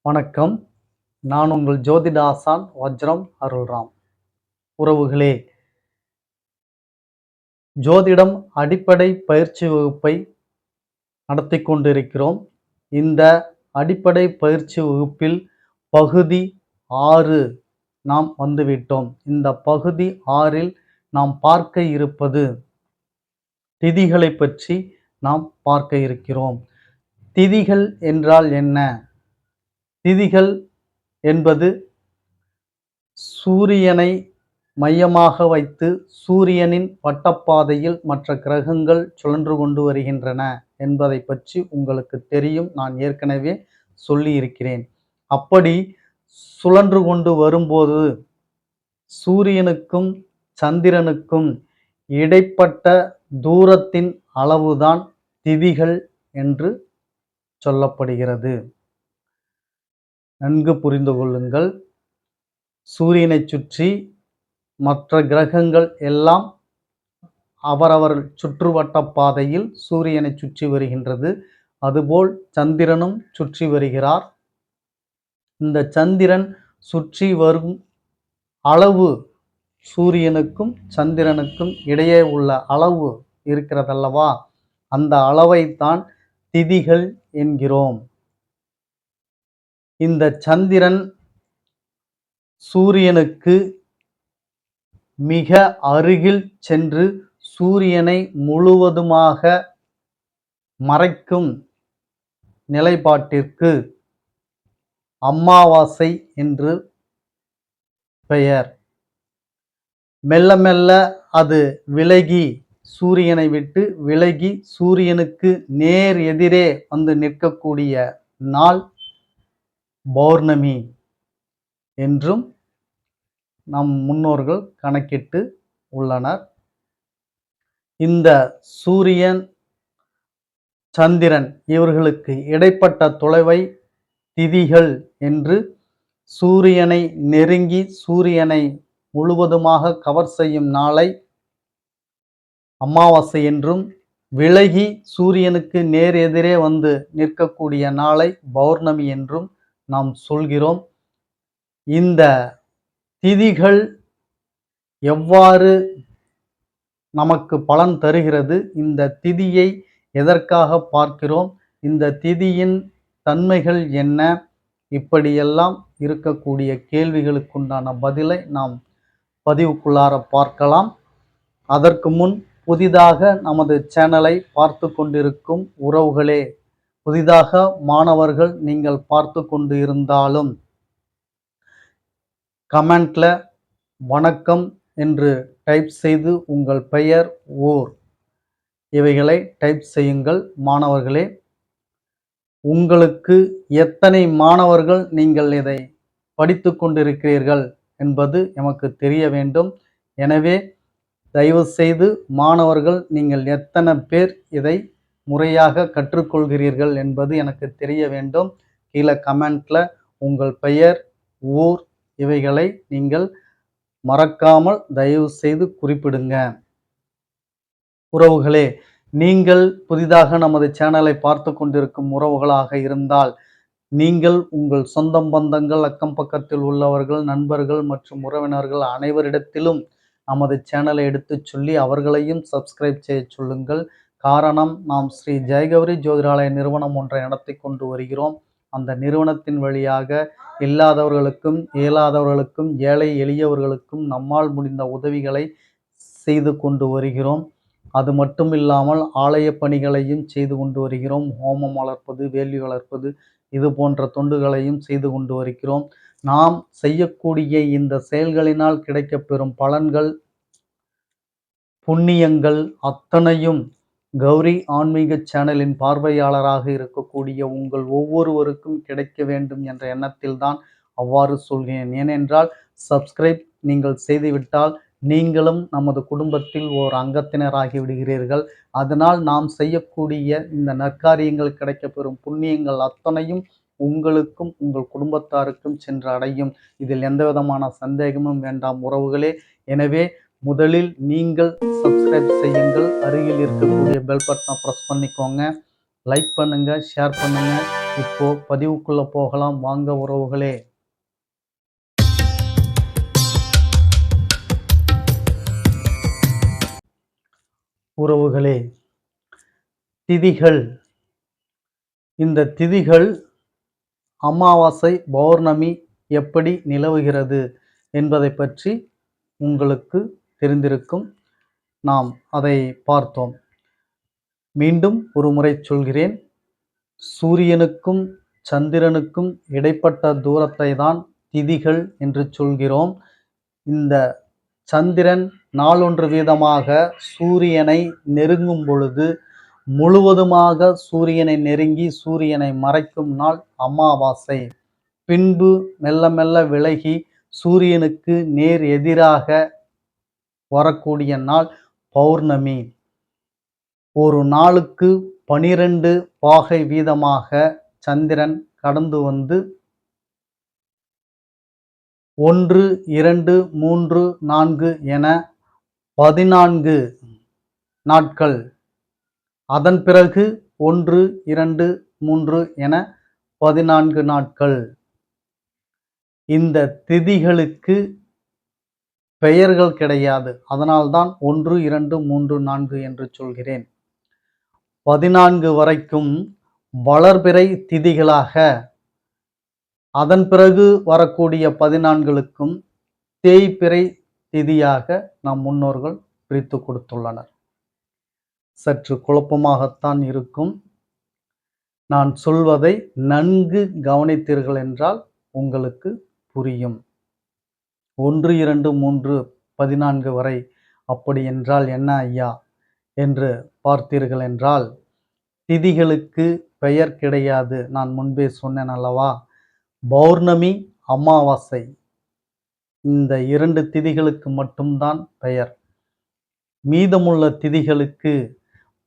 வணக்கம். நான் உங்கள் ஜோதிட ஆசான் வஜ்ரம் அருள்ராம். உறவுகளே, ஜோதிடம் அடிப்படை பயிற்சி வகுப்பை நடத்தி கொண்டிருக்கிறோம். இந்த அடிப்படை பயிற்சி வகுப்பில் பகுதி 6 நாம் வந்துவிட்டோம். இந்த பகுதி 6ல் நாம் பார்க்க இருப்பது திதிகளை பற்றி நாம் பார்க்க இருக்கிறோம். திதிகள் என்றால் என்ன? திதிகள் என்பது சூரியனை மையமாக வைத்து சூரியனின் வட்டப்பாதையில் மற்ற கிரகங்கள் சுழன்று கொண்டு வருகின்றன என்பதை பற்றி உங்களுக்கு தெரியும். நான் ஏற்கனவே சொல்லியிருக்கிறேன். அப்படி சுழன்று கொண்டு வரும்போது சூரியனுக்கும் சந்திரனுக்கும் இடைப்பட்ட தூரத்தின் அளவுதான் திதிகள் என்று சொல்லப்படுகிறது. நன்கு புரிந்து கொள்ளுங்கள். சூரியனை சுற்றி மற்ற கிரகங்கள் எல்லாம் அவரவர் சுற்றுவட்ட பாதையில் சூரியனை சுற்றி வருகின்றது. அதுபோல் சந்திரனும் சுற்றி வருகிறார். இந்த சந்திரன் சுற்றி வரும் அளவு சூரியனுக்கும் சந்திரனுக்கும் இடையே உள்ள அளவு இருக்கிறதல்லவா, அந்த அளவைத்தான் திதிகள் என்கிறோம். இந்த சந்திரன் சூரியனுக்கு மிக அருகில் சென்று சூரியனை முழுவதுமாக மறைக்கும் நிலைப்பாட்டிற்கு அமாவாசை என்று பெயர். மெல்ல மெல்ல அது விலகி சூரியனை விட்டு விலகி சூரியனுக்கு நேர் எதிரே வந்து நிற்கக்கூடிய நாள் பௌர்ணமி என்றும் நம் முன்னோர்கள் கணக்கிட்டு உள்ளனர். இந்த சூரியன் சந்திரன் இவர்களுக்கு இடைப்பட்ட தொலைவை திதிகள் என்று, சூரியனை நெருங்கி சூரியனை முழுவதுமாக கவர் செய்யும் நாளை அமாவாசை என்றும், விலகி சூரியனுக்கு நேர் எதிரே வந்து நிற்கக்கூடிய நாளை பௌர்ணமி என்றும் நாம் சொல்கிறோம். இந்த திதிகள் எவ்வாறு நமக்கு பலன் தருகிறது? இந்த திதியை எதற்காக பார்க்கிறோம்? இந்த திதியின் தன்மைகள் என்ன? இப்படியெல்லாம் இருக்கக்கூடிய கேள்விகளுக்குண்டான பதிலை நாம் பதிவுக்குள்ளார பார்க்கலாம். அதற்கு முன் புதிதாக நமது சேனலை பார்த்து கொண்டிருக்கும் உறவுகளே, புதிதாக மாணவர்கள் நீங்கள் பார்த்து கொண்டு இருந்தாலும் கமெண்ட்ல வணக்கம் என்று டைப் செய்து உங்கள் பெயர், ஊர் இவைகளை டைப் செய்யுங்கள். மாணவர்களே, உங்களுக்கு எத்தனை மாணவர்கள் நீங்கள் இதை படித்து கொண்டிருக்கிறீர்கள் என்பது எமக்கு தெரிய வேண்டும். எனவே தயவு செய்து மாணவர்கள் நீங்கள் எத்தனை பேர் இதை முறையாக கற்றுக்கொள்கிறீர்கள் என்பது எனக்கு தெரிய வேண்டும். கீழே கமெண்ட்ல உங்கள் பெயர், ஊர் இவைகளை நீங்கள் மறக்காமல் தயவு செய்து குறிப்பிடுங்க. உறவுகளே, நீங்கள் புதிதாக நமது சேனலை பார்த்து கொண்டிருக்கும் உறவுகளாக இருந்தால் நீங்கள் உங்கள் சொந்தம் பந்தங்கள், அக்கம் பக்கத்தில் உள்ளவர்கள், நண்பர்கள் மற்றும் உறவினர்கள் அனைவரிடத்திலும் நமது சேனலை எடுத்து சொல்லி அவர்களையும் சப்ஸ்கிரைப் செய்ய சொல்லுங்கள். காரணம், நாம் ஸ்ரீ ஜெயகௌரி ஜோதிடாலய நிறுவனம் ஒன்றை நடத்தி கொண்டு வருகிறோம். அந்த நிறுவனத்தின் வழியாக இல்லாதவர்களுக்கும் இயலாதவர்களுக்கும் ஏழை எளியவர்களுக்கும் நம்மால் முடிந்த உதவிகளை செய்து கொண்டு வருகிறோம். அது மட்டும் இல்லாமல் ஆலய பணிகளையும் செய்து கொண்டு வருகிறோம். ஹோமம் வளர்ப்பது, வேள்வி வளர்ப்பது இது போன்ற தொண்டுகளையும் செய்து கொண்டு வருகிறோம். நாம் செய்யக்கூடிய இந்த செயல்களினால் கிடைக்கப்பெறும் பலன்கள், புண்ணியங்கள் அத்தனையும் கௌரி ஆன்மீக சேனலின் பார்வையாளராக இருக்கக்கூடிய உங்கள் ஒவ்வொருவருக்கும் கிடைக்க வேண்டும் என்ற எண்ணத்தில் தான் அவ்வாறு சொல்கிறேன். ஏனென்றால் சப்ஸ்கிரைப் நீங்கள் செய்துவிட்டால் நீங்களும் நமது குடும்பத்தில் ஓர் அங்கத்தினராகி விடுகிறீர்கள். அதனால் நாம் செய்யக்கூடிய இந்த நற்காரியங்கள் கிடைக்கப்பெறும் புண்ணியங்கள் அத்தனையும் உங்களுக்கும் உங்கள் குடும்பத்தாருக்கும் சென்று அடையும். இதில் எந்த விதமான சந்தேகமும் வேண்டாம் உறவுகளே. எனவே முதலில் நீங்கள் சப்ஸ்கிரைப் செய்யுங்கள். அருகில் இருக்கக்கூடிய பெல் பட்டனை ப்ரெஸ் பண்ணிக்கோங்க. லைக் பண்ணுங்க, ஷேர் பண்ணுங்க. இப்போ பதிவுக்குள்ள போகலாம் வாங்க உறவுகளே. உறவுகளே, திதிகள். இந்த திதிகள் அமாவாசை, பௌர்ணமி எப்படி நிலவுகிறது என்பதை பற்றி உங்களுக்கு தெரிந்திருக்கும். நாம் அதை பார்த்தோம். மீண்டும் ஒரு முறை சொல்கிறேன். சூரியனுக்கும் சந்திரனுக்கும் இடைப்பட்ட தூரத்தை தான் திதிகள் என்று சொல்கிறோம். இந்த சந்திரன் நாளொன்று வீதமாக சூரியனை நெருங்கும் பொழுது, முழுவதுமாக சூரியனை நெருங்கி சூரியனை மறைக்கும் நாள் அமாவாசை. பின்பு மெல்ல மெல்ல விலகி சூரியனுக்கு நேர் எதிராக வரக்கூடிய நாள் பௌர்ணமி. ஒரு நாளுக்கு 12 பாகை வீதமாக சந்திரன் கடந்து வந்து 1, 2, 3, 4 என 14 நாட்கள். அதன் பிறகு 1, 2, 3 என 14 நாட்கள். இந்த திதிகளுக்கு பெயர்கள் கிடையாது. அதனால்தான் 1, 2, 3, 4 என்று சொல்கிறேன். 14 வரைக்கும் வளர்பிறை திதிகளாக, அதன் பிறகு வரக்கூடிய 14களுக்கும் தேய்பிறை திதியாக நம் முன்னோர்கள் பிரித்து கொடுத்துள்ளனர். சற்று குழப்பமாகத்தான் இருக்கும். நான் சொல்வதை நன்கு கவனித்தீர்கள் என்றால் உங்களுக்கு புரியும். 1, 2, 3, 14 வரை அப்படி என்றால் என்ன ஐயா என்று பார்த்தீர்கள் என்றால், திதிகளுக்கு பெயர் கிடையாது. நான் முன்பே சொன்னேன் அல்லவா? பௌர்ணமி, அமாவாசை இந்த 2 திதிகளுக்கு மட்டும்தான் பெயர். மீதமுள்ள திதிகளுக்கு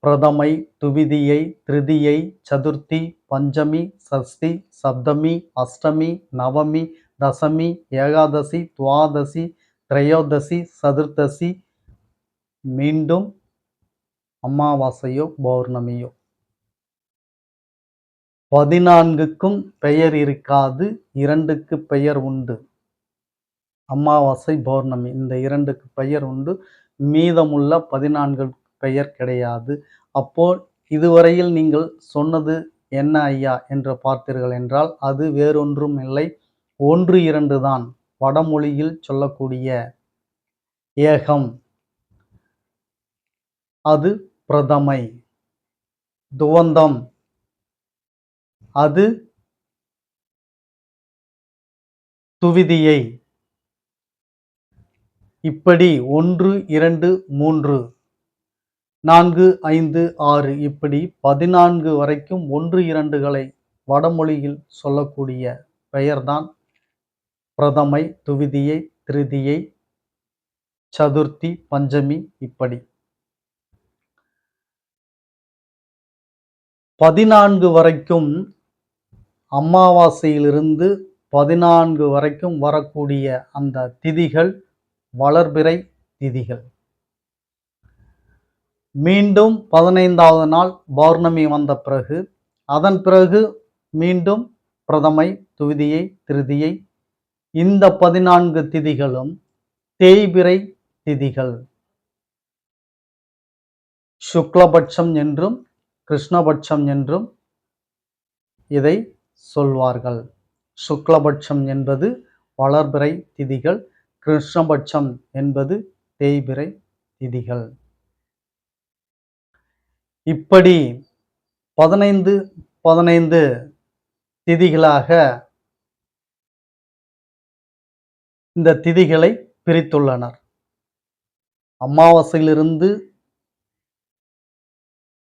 பிரதமை, துவிதியை, திருதியை, சதுர்த்தி, பஞ்சமி, சஷ்டி, சப்தமி, அஷ்டமி, நவமி, தசமி, ஏகாதசி, துவாதசி, திரையோதசி, சதுர்த்தசி, மீண்டும் அமாவாசையோ பௌர்ணமியோ 14க்கும் பெயர் இருக்காது. 2க்கு பெயர் உண்டு. அமாவாசை, பௌர்ணமி இந்த 2க்கு பெயர் உண்டு. மீதமுள்ள 14 பெயர் கிடையாது. அப்போ இதுவரையில் நீங்கள் சொன்னது என்ன ஐயா என்று பார்த்தீர்கள் என்றால், அது வேறொன்றும் இல்லை, 1, 2 தான். வடமொழியில் சொல்லக்கூடிய ஏகம் அது பிரதமை, துவந்தம் அது துவிதியை. இப்படி 1, 2, 3, 4, 5, 6 இப்படி 14 வரைக்கும் 1, 2களை வடமொழியில் சொல்லக்கூடிய பெயர்தான் பிரதமை, துவிதியை, திருதியை, சதுர்த்தி, பஞ்சமி. இப்படி 14 வரைக்கும் அமாவாசையிலிருந்து 14 வரைக்கும் வரக்கூடிய அந்த திதிகள் வளர்பிறை திதிகள். மீண்டும் 15வது நாள் பௌர்ணமி வந்த பிறகு, அதன் பிறகு மீண்டும் பிரதமை, துவிதியை, திருதியை. இந்த 14 திதிகளும் தேய்பிறை திதிகள். சுக்லபட்சம் என்றும் கிருஷ்ணபட்சம் என்றும் இதை சொல்வார்கள். சுக்லபட்சம் என்பது வளர்பிறை திதிகள், கிருஷ்ணபட்சம் என்பது தேய்பிறை திதிகள். இப்படி 15 15 திதிகளாக இந்த திதிகளை பிரித்துள்ளனர். அமாவாசையிலிருந்து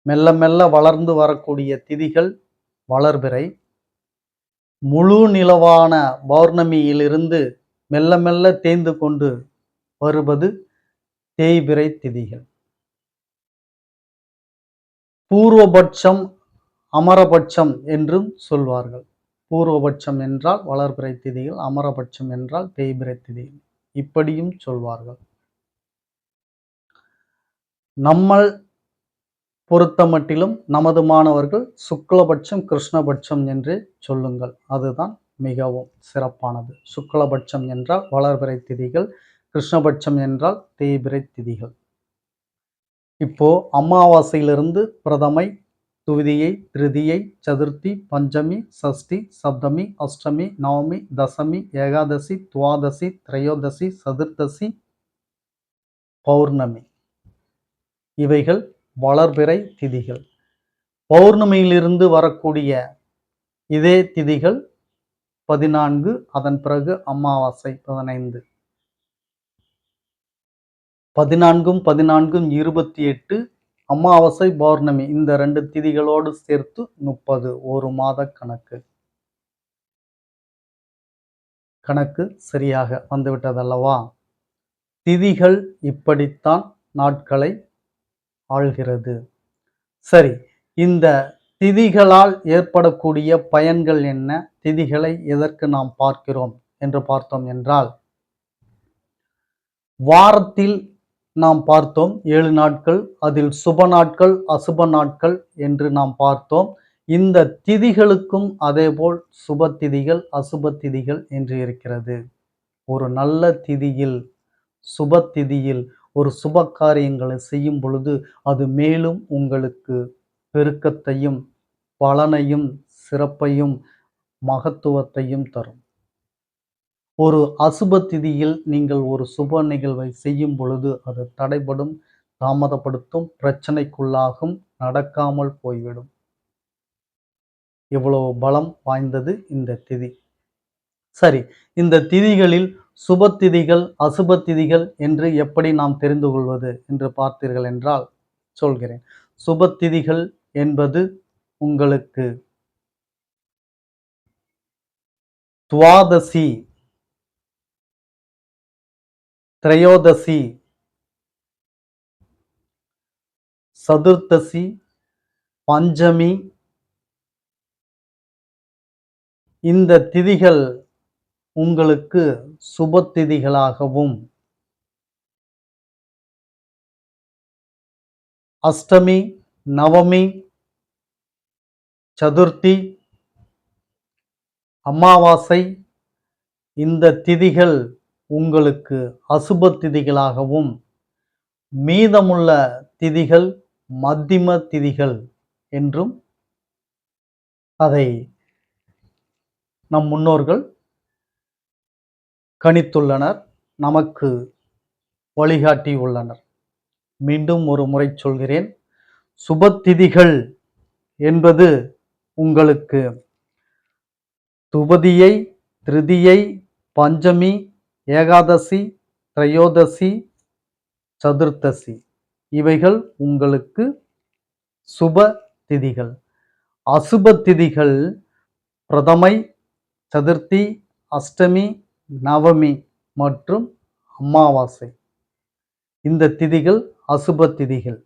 மெல்ல மெல்ல வளர்ந்து வரக்கூடிய திதிகள் வளர்பிறை. முழு நிலவான பௌர்ணமியிலிருந்து மெல்ல மெல்ல தேய்ந்து கொண்டு வருவது தேய்பிறை திதிகள். பூர்வபட்சம், அமரபட்சம் என்றும் சொல்வார்கள். பூர்வபட்சம் என்றால் வளர்பிறை திதிகள், அமரபட்சம் என்றால் தேய்பிறை திதிகள். இப்படியும் சொல்வார்கள். நம்ம பொறுத்தமட்டிலும் நமது மாணவர்கள் சுக்லபட்சம் கிருஷ்ணபட்சம் என்றே சொல்லுங்கள். அதுதான் மிகவும் சிறப்பானது. சுக்லபட்சம் என்றால் வளர்பிறை திதிகள், கிருஷ்ணபட்சம் என்றால் தேய்பிறை திதிகள். இப்போ அமாவாசையிலிருந்து பிரதமை, துவிதியை, திருதியை, சதுர்த்தி, பஞ்சமி, சஷ்டி, சப்தமி, அஷ்டமி, நவமி, தசமி, ஏகாதசி, துவாதசி, திரையோதசி, சதுர்தசி, பௌர்ணமி இவைகள் வளர்பிறை திதிகள். பௌர்ணமியிலிருந்து வரக்கூடிய இதே திதிகள் 14, அதன் பிறகு அமாவாசை 15. 14 14 28, அமாவாசை பௌர்ணமி இந்த 2 திதிகளோடு சேர்த்து 30, ஒரு மாத கணக்கு. கணக்கு சரியாக வந்துவிட்டதல்லவா? திதிகள் இப்படித்தான் நாட்களை ஆள்கிறது. சரி, இந்த திதிகளால் ஏற்படக்கூடிய பயன்கள் என்ன? திதிகளை எதற்கு நாம் பார்க்கிறோம் என்று பார்த்தோம் என்றால், வாரத்தில் நாம் பார்த்தோம் 7 நாட்கள். அதில் சுப நாட்கள், அசுப நாட்கள் என்று நாம் பார்த்தோம். இந்த திதிகளுக்கும் அதேபோல் சுப திதிகள், அசுப திதிகள் என்று இருக்கிறது. ஒரு நல்ல திதியில், சுப திதியில் ஒரு சுப காரியங்களை செய்யும் பொழுது அது மேலும் உங்களுக்கு பெருக்கத்தையும், பலனையும், சிறப்பையும், மகத்துவத்தையும் தரும். ஒரு அசுப திதியில் நீங்கள் ஒரு சுப நிகழ்வை செய்யும் பொழுது அது தடைபடும், தாமதப்படுத்தும், பிரச்சனைக்குள்ளாகும், நடக்காமல் போய்விடும். இவ்வளவு பலம் வாய்ந்தது இந்த திதி. சரி, இந்த திதிகளில் சுப திதிகள், அசுப திதிகள் என்று எப்படி நாம் தெரிந்து கொள்வது என்று பார்த்தீர்கள் என்றால் சொல்கிறேன். சுப திதிகள் என்பது உங்களுக்கு துவாதசி, திரையோதசி, சதுர்த்தசி, பஞ்சமி இந்த திதிகள் உங்களுக்கு சுப திதிகளாகவும், அஷ்டமி, நவமி, சதுர்த்தி, அமாவாசை இந்த திதிகள் உங்களுக்கு அசுப திதிகளாகவும், மீதமுள்ள திதிகள் மத்திம திதிகள் என்றும் அதை நம் முன்னோர்கள் கணித்துள்ளனர், நமக்கு வழிகாட்டியுள்ளனர். மீண்டும் ஒரு முறை சொல்கிறேன். சுப திதிகள் என்பது உங்களுக்கு துபதியை, திருதியை, பஞ்சமி, ஏகாதசி, திரையோதசி, சதுர்த்தசி இவைகள் உங்களுக்கு சுப திதிகள். அசுப திதிகள் பிரதமை, சதுர்த்தி, அஷ்டமி, நவமி மற்றும் அமாவாசை. இந்த திதிகள் அசுப திதிகள்.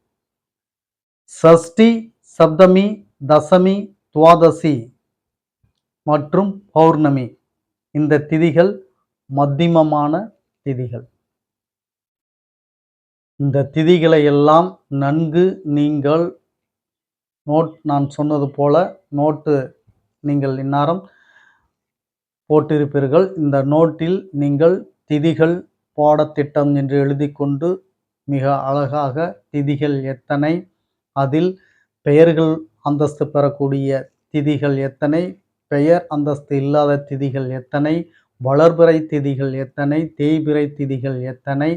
சஷ்டி, சப்தமி, தசமி, துவாதசி மற்றும் பௌர்ணமி இந்த திதிகள் மத்தியமமான திதிகள். இந்த திதிகளை எல்லாம் நன்கு நீங்கள் நான் சொன்னது போல நோட்டு நீங்கள் இந்நேரம் போட்டிருப்பீர்கள். இந்த நோட்டில் நீங்கள் திதிகள் பாடத்திட்டம் என்று எழுதி கொண்டு மிக அழகாக திதிகள் எத்தனை, அதில் பெயர்கள் அந்தஸ்து பெறக்கூடிய திதிகள் எத்தனை, பெயர் அந்தஸ்து இல்லாத திதிகள் எத்தனை, வளர்பிறை திதிகள் எத்தனை, தேய்பிறை திதிகள் எத்தனை,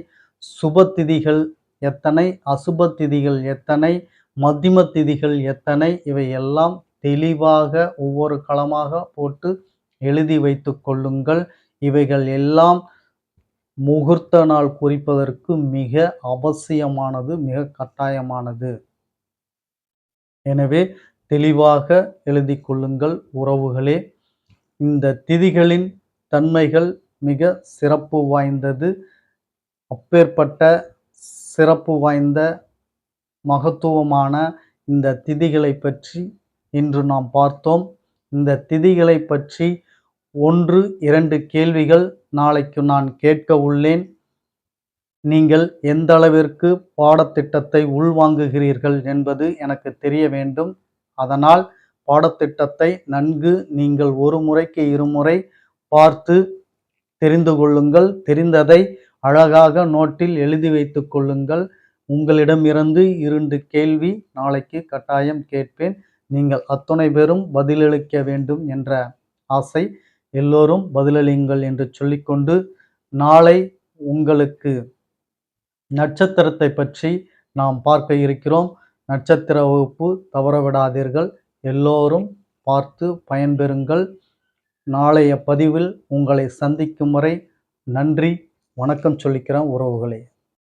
சுப திதிகள் எத்தனை, அசுப திதிகள் எத்தனை, மத்திம திதிகள் எத்தனை, இவை எல்லாம் தெளிவாக ஒவ்வொரு களமாக போட்டு எழுதி வைத்துக் கொள்ளுங்கள். இவைகள் எல்லாம் முகூர்த்த நாள் குறிப்பதற்கு மிக அவசியமானது, மிக கட்டாயமானது. எனவே தெளிவாக எழுதி கொள்ளுங்கள் உறவுகளே. இந்த திதிகளின் தன்மைகள் மிக சிறப்பு வாய்ந்தது. அப்பேற்பட்ட சிறப்பு வாய்ந்த மகத்துவமான இந்த திதிகளை பற்றி இன்று நாம் பார்த்தோம். இந்த திதிகளை பற்றி 1, 2 கேள்விகள் நாளைக்கு நான் கேட்க உள்ளேன். நீங்கள் எந்த அளவிற்கு பாடத்திட்டத்தை உள்வாங்குகிறீர்கள் என்பது எனக்கு தெரிய வேண்டும். அதனால் பாடத்திட்டத்தை நன்கு நீங்கள் ஒரு முறைக்கு இருமுறை பார்த்து தெரிந்து கொள்ளுங்கள். தெரிந்ததை அழகாக நோட்டில் எழுதி வைத்துக் கொள்ளுங்கள். உங்களிடமிருந்து 2 கேள்வி நாளைக்கு கட்டாயம் கேட்பேன். நீங்கள் அத்துணை பேரும் பதிலளிக்க வேண்டும் என்ற ஆசை. எல்லோரும் பதிலளியுங்கள் என்று சொல்லிக்கொண்டு, நாளை உங்களுக்கு நட்சத்திரத்தை பற்றி நாம் பார்க்க இருக்கிறோம். நட்சத்திர வகுப்பு தவறவிடாதீர்கள். எல்லோரும் பார்த்து பயன்பெறுங்கள். நாளைய பதிவில் உங்களை சந்திக்கும் வரை நன்றி, வணக்கம் சொல்லிக்கிறேன் உறவுகளே.